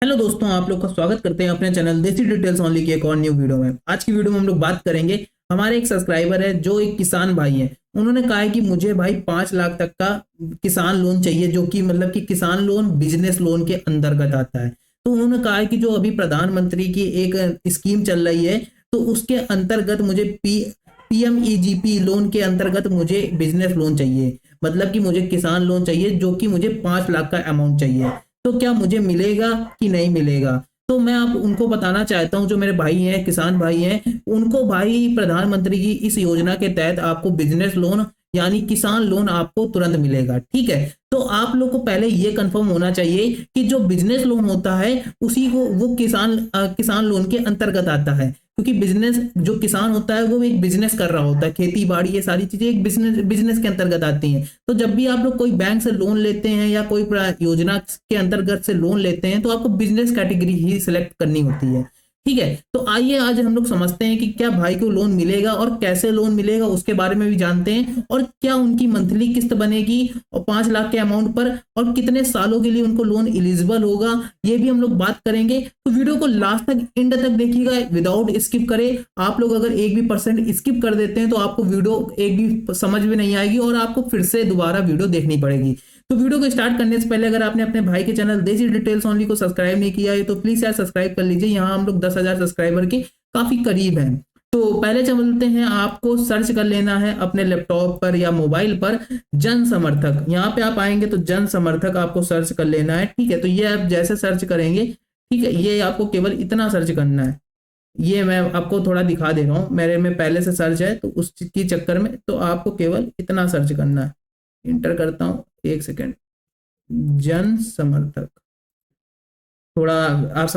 Hello दोस्तों, आप लोग का स्वागत करते हैं अपने चैनल देसी डिटेल्स ओनली की एक और न्यू वीडियो में। आज की वीडियो में हम लोग बात करेंगे। हमारे एक सब्सक्राइबर है जो एक किसान भाई है। उन्होंने कहा है कि मुझे भाई 5 लाख तक का किसान लोन चाहिए, जो कि मतलब कि किसान लोन बिजनेस लोन के अंतर्गत आता है। तो उन्होंने कहा है कि जो अभी प्रधानमंत्री की एक स्कीम चल रही है, तो उसके अंतर्गत मुझे पीएमईजीपी लोन के अंतर्गत मुझे बिजनेस लोन चाहिए। मतलब कि मुझे किसान लोन चाहिए जो कि मुझे 5 लाख का अमाउंट चाहिए। तो क्या मुझे मिलेगा कि नहीं मिलेगा? तो मैं आप उनको बताना चाहता हूं, जो मेरे भाई हैं, किसान भाई हैं, उनको भाई प्रधानमंत्री की इस योजना के तहत आपको बिजनेस लोन यानी किसान लोन आपको तुरंत मिलेगा। ठीक है, तो आप लोग को पहले ये कंफर्म होना चाहिए कि जो बिजनेस लोन होता है उसी को वो किसान लोन के अंतर्गत आता है। क्योंकि बिजनेस जो किसान होता है वो एक बिजनेस कर रहा होता है, खेती बाड़ी ये सारी चीजें एक बिजनेस बिजनेस के अंतर्गत आती हैं। तो जब भी आप लोग कोई बैंक से लोन लेते हैं या कोई योजना के अंतर्गत से लोन लेते हैं, तो आपको बिजनेस कैटेगरी ही सिलेक्ट करनी होती है। ठीक है, तो आइए आज हम लोग समझते हैं कि क्या भाई को लोन मिलेगा और कैसे लोन मिलेगा, उसके बारे में भी जानते हैं। और क्या उनकी मंथली किस्त बनेगी और 5 लाख के अमाउंट पर, और कितने सालों के लिए उनको लोन एलिजिबल होगा, ये भी हम लोग बात करेंगे। तो वीडियो को लास्ट तक एंड तक देखिएगा, विदाउट स्किप करे। आप लोग अगर एक भी परसेंट स्किप कर देते हैं तो आपको वीडियो एक भी समझ में नहीं आएगी और आपको फिर से दोबारा वीडियो देखनी पड़ेगी। तो वीडियो को स्टार्ट करने से पहले अगर आपने अपने भाई के चैनल देसी डिटेल्स ओनली को सब्सक्राइब नहीं किया है तो प्लीज यार सब्सक्राइब कर लीजिए। यहाँ हम लोग 10,000 सब्सक्राइबर के काफी करीब हैं। तो पहले चलते हैं, आपको सर्च कर लेना है अपने लैपटॉप पर या मोबाइल पर जन समर्थक। यहाँ पे आप आएंगे तो जन समर्थक आपको सर्च कर लेना है। ठीक है, तो ये आप जैसे सर्च करेंगे, ठीक है, ये आपको केवल इतना सर्च करना है। ये मैं आपको थोड़ा दिखा दे रहा हूँ, मेरे में पहले से सर्च है तो उसकी चक्कर में तो आपको केवल इतना सर्च करना है। इंटर करता हूँ, एक सेकेंड। जन समर्थक, थोड़ा आप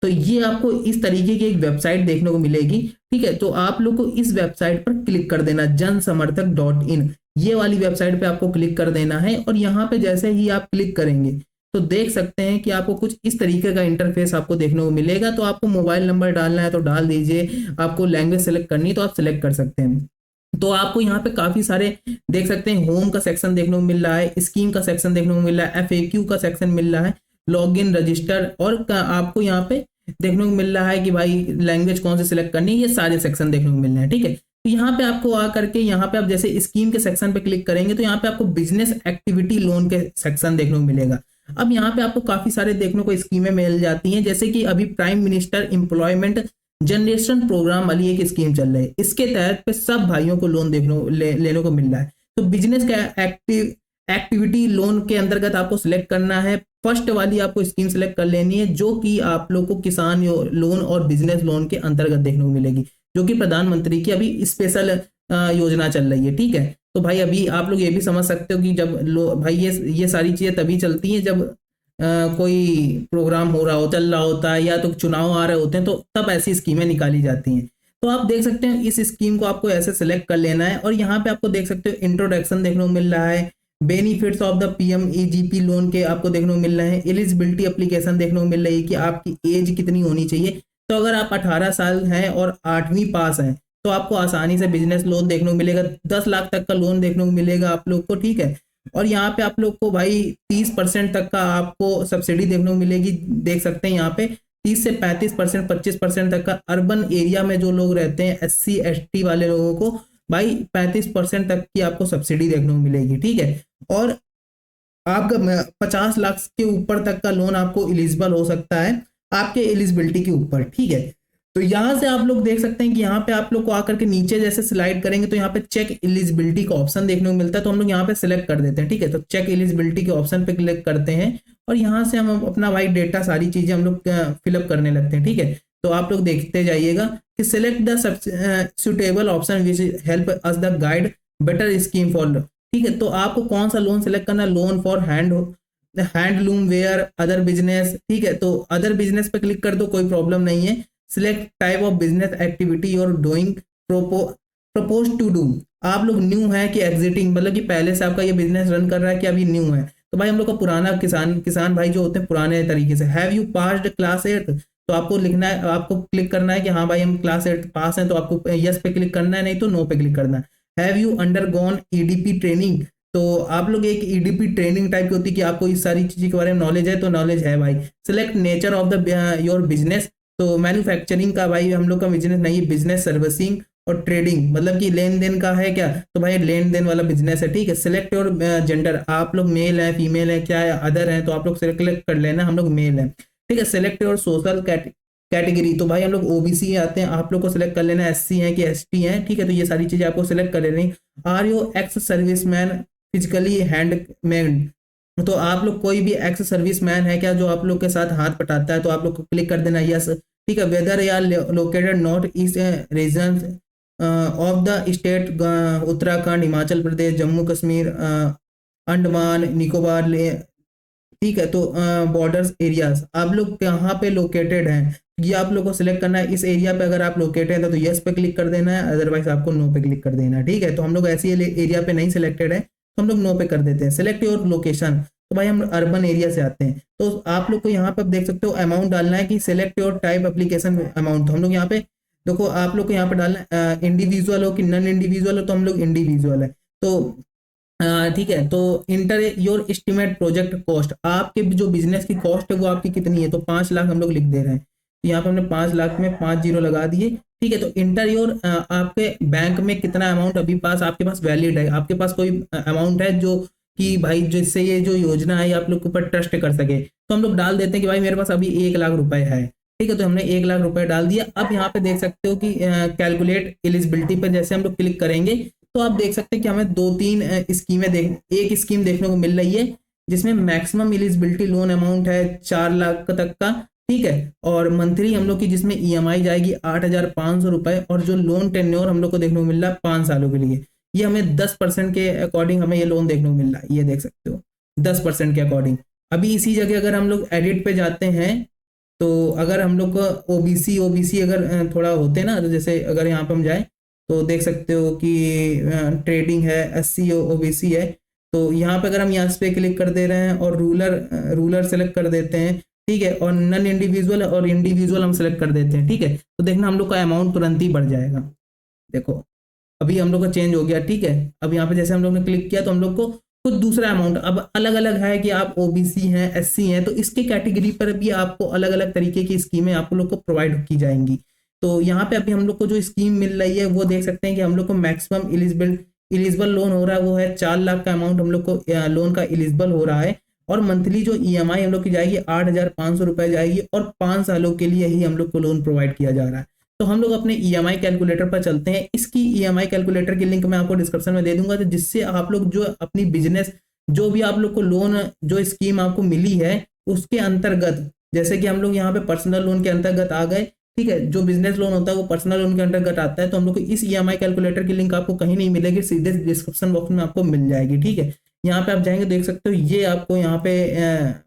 तो ये आपको इस तरीके की एक वेबसाइट देखने को मिलेगी। ठीक है, तो आप लोग को इस वेबसाइट पर क्लिक कर देना, जनसमर्थक.in। ये वाली वेबसाइट पे आपको क्लिक कर देना है और यहाँ पे जैसे ही आप क्लिक करेंगे तो देख सकते हैं कि आपको कुछ इस तरीके का इंटरफेस आपको देखने को मिलेगा। तो आपको मोबाइल नंबर डालना है तो डाल दीजिए, आपको लैंग्वेज सेलेक्ट करनी है तो आप सेलेक्ट कर सकते हैं। तो आपको यहाँ पे काफी सारे देख सकते हैं, होम का सेक्शन देखने को मिल रहा है, स्कीम का सेक्शन देखने को मिल रहा है, एफएक्यू का सेक्शन मिल रहा है, लॉग इन रजिस्टर, और आपको यहाँ पे देखने को मिल रहा है कि भाई लैंग्वेज कौन सी सिलेक्ट करनी है। ये सारे सेक्शन देखने को मिल रहे हैं। ठीक है, तो यहाँ पे आपको आकर के यहाँ पे आप जैसे स्कीम के सेक्शन पे क्लिक करेंगे तो यहाँ पे आपको बिजनेस एक्टिविटी लोन के सेक्शन देखने को मिलेगा। अब यहाँ पे आपको काफी सारे देखने को स्कीमें मिल जाती हैं, जैसे कि अभी prime minister employment generation programme वाली एक स्कीम चल रही है। इसके तहत पे सब भाइयों को लोन लेने को मिल रहा है। तो बिजनेस का एक्टिविटी लोन के अंतर्गत आपको सिलेक्ट करना है। फर्स्ट वाली आपको स्कीम सिलेक्ट कर लेनी है, जो कि आप लोग को किसान लोन और बिजनेस लोन के अंतर्गत देखने को मिलेगी, जो कि प्रधानमंत्री की अभी स्पेशल योजना चल रही है। ठीक है, तो भाई अभी आप लोग ये भी समझ सकते हो कि जब भाई ये सारी चीजें तभी चलती हैं जब कोई प्रोग्राम हो रहा हो, चल रहा होता है, या तो चुनाव आ रहे होते हैं, तो तब ऐसी स्कीमें निकाली जाती हैं। तो आप देख सकते हैं इस स्कीम को आपको ऐसे सिलेक्ट कर लेना है और यहाँ पे आपको देख सकते हो इंट्रोडक्शन देखने को मिल रहा है, benefits of the PMEGP loan के आपको देखने को मिल रहे हैं, एलिजिबिलिटी एप्लीकेशन देखने को मिल रही है कि आपकी एज कितनी होनी चाहिए। तो अगर आप 18 साल हैं और 8वीं पास हैं तो आपको आसानी से बिजनेस लोन देखने को मिलेगा। 10 लाख तक का लोन देखने को मिलेगा आप लोग को। ठीक है, और यहाँ पे आप लोग को भाई 30% तक का आपको सब्सिडी देखने को मिलेगी। देख सकते हैं यहाँ पे 30 से 35%, 25% तक का अर्बन एरिया में जो लोग रहते हैं, SC ST वाले लोगों को भाई 35% तक की आपको सब्सिडी देखने को मिलेगी। ठीक है, और आपका 50 लाख के ऊपर तक का लोन आपको एलिजिबल हो सकता है आपके एलिजिबिलिटी के ऊपर। ठीक है, तो यहां से आप लोग देख सकते हैं कि यहाँ पे आप लोग को आकर के नीचे जैसे स्लाइड करेंगे तो यहाँ पे चेक एलिजिबिलिटी का ऑप्शन देखने को मिलता है, तो हम लोग यहाँ पे सिलेक्ट कर देते हैं। ठीक है, तो चेक एलिजिबिलिटी के ऑप्शन पे क्लिक करते हैं और यहाँ से हम अपना भाई डेटा सारी चीजें हम लोग फिलअप करने लगते हैं। ठीक है, तो आप लोग देखते जाइएगा कि select the suitable option which help us the guide better scheme for. ठीक है, तो आपको कौन सा लोन सिलेक्ट करना है, loan for handloom ware other business. ठीक है, तो अदर बिजनेस पे क्लिक कर दो, कोई प्रॉब्लम नहीं है। Select type of business activity you're doing, propose to do. आप लोग न्यू है कि एग्जिटिंग, मतलब कि पहले से आपका ये बिजनेस रन कर रहा है कि अभी न्यू है। तो भाई हम लोग का पुराना किसान भाई जो होते हैं पुराने तरीके से। हैव यू पास्ड क्लास 8, तो आपको लिखना है, आपको क्लिक करना है कि हाँ भाई हम क्लास 8 पास हैं, तो आपको यस पे क्लिक करना है, नहीं तो नो पे क्लिक करना है। Have you undergone EDP training, तो आप लोग एक ईडीपी ट्रेनिंग टाइप की होती है कि आपको इस सारी चीज़ के बारे में नॉलेज है, तो नॉलेज है भाई। Select nature of the your business, तो मैन्युफैक्चरिंग का भाई हम लोग का बिजनेस नहीं है, बिजनेस सर्विसिंग और ट्रेडिंग, मतलब कि लेन देन का है क्या, तो भाई लेन देन वाला बिजनेस है, ठीक है। सिलेक्ट योर जेंडर, आप लोग मेल है फीमेल है क्या है अदर है, तो आप लोग सिलेक्ट कर लेना, हम लोग मेल है, ठीक है। सिलेक्ट योर सोशल कैटेगरी, तो भाई हम लोग ओबीसी आते हैं, आप लोग को सिलेक्ट कर लेना एससी है कि एसटी है, ठीक है। तो ये सारी चीजें आपको सिलेक्ट कर लेनी। Are you ex serviceman physically handmade, तो आप लोग कोई भी एक्स सर्विसमैन है क्या जो आप लोग के साथ हाथ पटाता है, तो आप लोग को क्लिक कर देना यस, ठीक है। वेदर या located north east region of the state Uttarakhand, Himachal Pradesh, Jammu Kashmir, Andaman Nicobar, ठीक है। तो बॉर्डर्स एरियाज आप लोग कहाँ पे लोकेटेड हैं, ये आप लोग को सिलेक्ट करना है। इस एरिया पे अगर आप लोकेटेड है तो यस पे क्लिक कर देना है, अदरवाइज आपको नो पे क्लिक कर देना है, ठीक है। तो हम लोग ऐसी एरिया पे नहीं सिलेक्टेड है तो हम लोग नो पे कर देते हैं। सिलेक्ट योर लोकेशन, तो भाई हम अर्बन एरिया से आते हैं, तो आप लोग को यहाँ पे देख सकते हो अमाउंट डालना है कि select your type application amount, तो हम लोग यहाँ पे देखो आप लोग को यहाँ पे डालना है इंडिविजुअल हो कि नॉन इंडिविजुअल हो, तो हम लोग इंडिविजुअल है, तो ठीक है। तो inter your estimate project cost, आपके जो बिजनेस की कॉस्ट है वो आपकी कितनी है, तो 5 लाख हम लोग लिख दे रहे हैं, तो यहाँ पे हमने 5 लाख में 5 जीरो लगा दिए, ठीक है। तो इंटर योर आपके बैंक में कितना अमाउंट अभी पास आपके पास वैलिड है, आपके पास कोई अमाउंट है जो कि भाई जिससे ये जो योजना है आप लोग के ऊपर ट्रस्ट कर सके, तो हम लोग डाल देते हैं कि भाई मेरे पास अभी 1 लाख रुपए है, ठीक है। तो हमने 1 लाख रुपए डाल दिया। अब यहाँ पे देख सकते हो कि कैलकुलेट एलिजिबिलिटी पर जैसे हम लोग क्लिक करेंगे तो आप देख सकते हैं कि हमें 2-3 स्कीमें एक स्कीम देखने को मिल रही है जिसमें मैक्सिमम एलिजिबिलिटी लोन अमाउंट है 4 लाख तक का, ठीक है। और मंथली हम लोग की जिसमें ईएमआई जाएगी 8,500 रुपए, और जो लोन टेन्योर हम लोग को देखने को मिल रहा है 5 सालों के लिए, ये हमें 10% के अकॉर्डिंग हमें ये लोन देखने को मिल रहा है, ये देख सकते हो 10% के अकॉर्डिंग। अभी इसी जगह अगर हम लोग एडिट पे जाते हैं तो अगर हम लोग को ओबीसी ओबीसी अगर थोड़ा होते ना, तो जैसे अगर यहाँ पे हम जाए तो देख सकते हो कि ट्रेडिंग है, एससी ओबीसी है, तो यहाँ पे अगर हम यहाँ पे क्लिक कर दे रहे हैं और रूलर सेलेक्ट कर देते हैं, ठीक है, और नॉन इंडिविजुअल और इंडिविजुअल हम सेलेक्ट कर देते हैं, ठीक है। तो देखना हम लोग का अमाउंट तुरंत ही बढ़ जाएगा, देखो अभी हम लोग का चेंज हो गया, ठीक है। अब यहाँ पे जैसे हम लोग ने क्लिक किया तो हम लोग को कुछ दूसरा अमाउंट अब अलग अलग है कि आप ओबीसी हैं एससी हैं, तो इसके कैटेगरी पर भी आपको अलग अलग तरीके की स्कीमें आप लोग को प्रोवाइड की जाएंगी। तो यहाँ पे अभी हम लोग को जो स्कीम मिल रही है वो देख सकते हैं कि हम लोग को मैक्सिमम एलिजिबल लोन हो रहा है वो है 4 लाख का अमाउंट हम लोग को लोन का एलिजिबल हो रहा है, और मंथली जो ईएमआई हम लोग की जाएगी 8,500 रुपए जाएगी, और 5 सालों के लिए ही हम लोग को लोन प्रोवाइड किया जा रहा है। तो हम लोग अपने ईएमआई कैलकुलेटर पर चलते हैं। इसकी ईएमआई कैलकुलेटर की लिंक मैं आपको डिस्क्रिप्शन में दे दूंगा, तो जिससे आप लोग जो अपनी बिजनेस जो भी आप लोग को लोन जो स्कीम आपको मिली है उसके अंतर्गत, जैसे कि हम लोग यहाँ पे पर्सनल लोन के अंतर्गत आ गए, ठीक है। जो बिजनेस लोन होता है वो पर्सनल लोन के अंतर्गत आता है, तो हम लोग को इस ईएमआई कैलकुलेटर की लिंक आपको कहीं नहीं मिलेगी, सीधे डिस्क्रिप्शन बॉक्स में आपको मिल जाएगी, ठीक है। यहाँ पे आप जाएंगे देख सकते हो, ये आपको यहाँ पे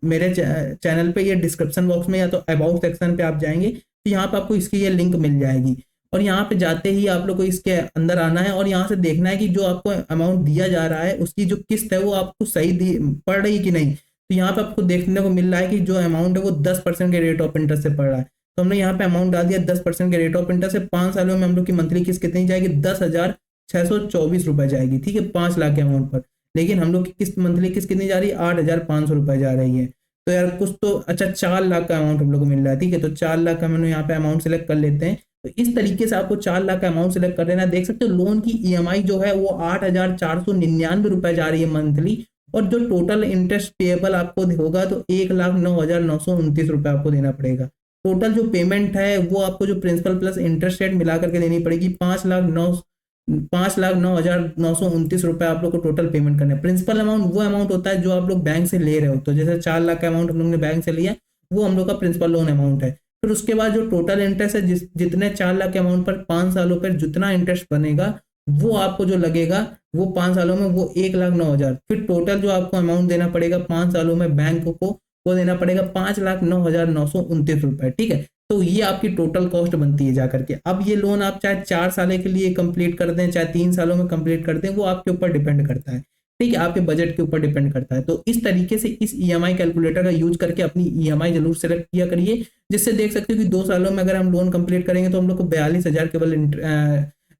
मेरे चैनल पे ये डिस्क्रिप्शन बॉक्स में या तो अबाउट सेक्शन पे आप जाएंगे तो यहाँ पे आपको इसकी ये लिंक मिल जाएगी, और यहाँ पे जाते ही आप लोग को इसके अंदर आना है और यहाँ से देखना है कि जो आपको अमाउंट दिया जा रहा है उसकी जो किस्त है वो आपको सही पड़ रही कि नहीं। तो यहाँ पे आपको देखने को मिल रहा है कि जो अमाउंट है वो 10% के रेट ऑफ इंटरेस्ट से पड़ रहा है, तो हमने यहाँ पे अमाउंट डाल दिया 10% के रेट ऑफ इंटरेस्ट से। 5 सालों में हम लोग की मंथली किस्त कितनी जाएगी, 10,624 रुपए जाएगी, ठीक है, 5 लाख के अमाउंट पर। लेकिन हम लोग की किस्त मंथली किस्त कितनी जा रही है, 8,500 रुपए जा रही है, तो यार कुछ तो अच्छा 4 लाख का अमाउंट हम लोग को मिल रहा है, ठीक है। तो 4 लाख का हम यहाँ पे अमाउंट सेलेक्ट कर लेते हैं। तो इस तरीके से आपको 4 लाख का अमाउंट सेलेक्ट कर लेना है। देख सकते हो लोन की ईएमआई जो है वो 8,499 रुपए जा रही है मंथली, और जो टोटल इंटरेस्ट पेएबल आपको होगा तो 1,09,929 रुपए आपको देना पड़ेगा। टोटल जो पेमेंट है वो आपको जो प्रिंसिपल प्लस इंटरेस्ट रेट मिला करके देनी पड़ेगी 5,09,929 रुपए आप लोग को टोटल पेमेंट करना है। प्रिंसिपल अमाउंट वो अमाउंट होता है जो आप लोग बैंक से ले रहे हो, तो जैसे 4 लाख का अमाउंट हम लोग ने बैंक से लिया वो हम लोग का प्रिंसिपल लोन अमाउंट है। फिर उसके बाद जो टोटल इंटरेस्ट है जितने 4 लाख के अमाउंट पर 5 सालों पर जितना इंटरेस्ट बनेगा वो आपको जो लगेगा वो 5 सालों में वो 1,09,000, फिर टोटल जो आपको अमाउंट देना पड़ेगा 5 सालों में बैंक को वो देना पड़ेगा 5,09,929 रुपए, ठीक है। तो ये आपकी टोटल कॉस्ट बनती है जाकर के। अब ये लोन आप चाहे 4 साल के लिए कंप्लीट कर दें चाहे 3 सालों में कंप्लीट कर दें वो आपके ऊपर डिपेंड करता है, ठीक है, आपके बजट के ऊपर डिपेंड करता है। तो इस तरीके से इस ईएमआई कैलकुलेटर का यूज करके अपनी ईएमआई जरूर सेलेक्ट किया करिए, जिससे देख सकते हो कि 2 सालों में अगर हम लोन कंप्लीट करेंगे तो हम लोग को 42,000 केवल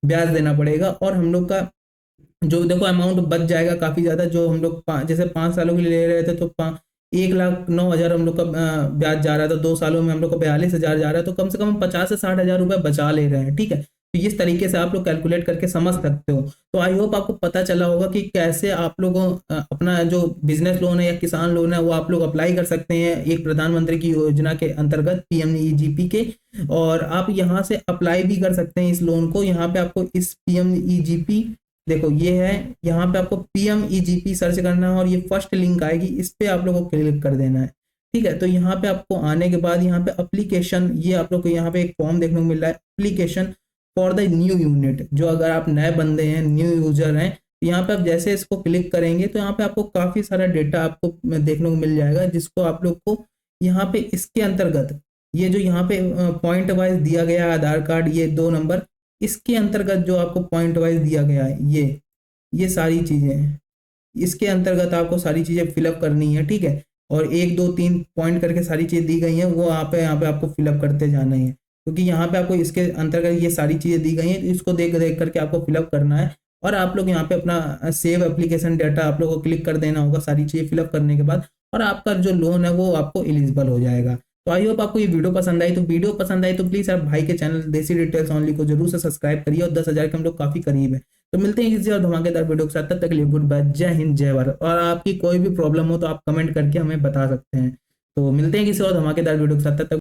ब्याज देना पड़ेगा, और हम लोग का जो देखो अमाउंट बच जाएगा काफी ज्यादा। जो हम लोग जैसे 5 सालों के लिए ले रहे थे तो 1,09,000 हम लोग का ब्याज जा रहा था, 2 सालों में हम लोग का 42,000 जा रहा है, तो कम से कम 50 से 60 हजार रुपए बचा ले रहे हैं। ठीक है, तो इस तरीके से आप लोग कैलकुलेट करके समझ सकते हो। तो आई होप आपको पता चला होगा कि कैसे आप लोगों अपना जो बिजनेस लोन है या किसान लोन है वो आप लोग अप्लाई कर सकते हैं एक प्रधानमंत्री की योजना के अंतर्गत, पीएमईजीपी के। और आप यहाँ से अप्लाई भी कर सकते हैं इस लोन को। यहाँ पे आपको इस पीएमईजीपी, देखो ये है, यहाँ पे आपको पीएमईजीपी सर्च करना है और ये फर्स्ट लिंक आएगी, इस पे आप लोगों को क्लिक कर देना है। ठीक है, तो यहाँ पे आपको आने के बाद यहाँ पे अप्लीकेशन, ये आप लोग को यहाँ पे एक फॉर्म देखने को मिल रहा है, application for the new unit. जो अगर आप नए बंदे हैं, न्यू यूजर हैं, तो यहाँ पे आप जैसे इसको क्लिक करेंगे तो यहाँ पे आपको काफी सारा डेटा आपको देखने को मिल जाएगा, जिसको आप लोग को यहाँ पे इसके अंतर्गत ये जो यहाँ पे पॉइंट वाइज दिया गया है, आधार कार्ड, ये 2 नंबर, इसके अंतर्गत जो आपको पॉइंट वाइज दिया गया है, ये सारी चीजें, इसके अंतर्गत आपको सारी चीजें फिलअप करनी है। ठीक है, और 1 2 3 पॉइंट करके सारी चीजें दी गई हैं, वो यहाँ पे आपको फिलअप करते जाना है, क्योंकि यहाँ पे आपको इसके अंतर्गत ये सारी चीजें दी गई हैं, तो इसको देख देख करके आपको फिलअप करना है। और आप लोग यहाँ पे अपना सेव एप्लीकेशन डाटा आप लोग को क्लिक कर देना होगा सारी चीजें फिलअप करने के बाद, और आपका जो लोन है वो आपको एलिजिबल हो जाएगा। तो आई होप आपको ये वीडियो पसंद आई। तो वीडियो पसंद आई तो प्लीज आप भाई के चैनल देसी डिटेल्स ओनली को जरूर से सब्सक्राइब करिए, और 10,000 के हम लोग काफी करीब है। तो मिलते हैं किसी और धमाकेदार वीडियो के साथ, तब तक के लिए गुड बाय, जय हिंद, जय भारत। और आपकी कोई भी प्रॉब्लम हो तो आप कमेंट करके हमें बता सकते हैं। तो मिलते हैं किसी और धमाकेदार वीडियो के साथ, तब तक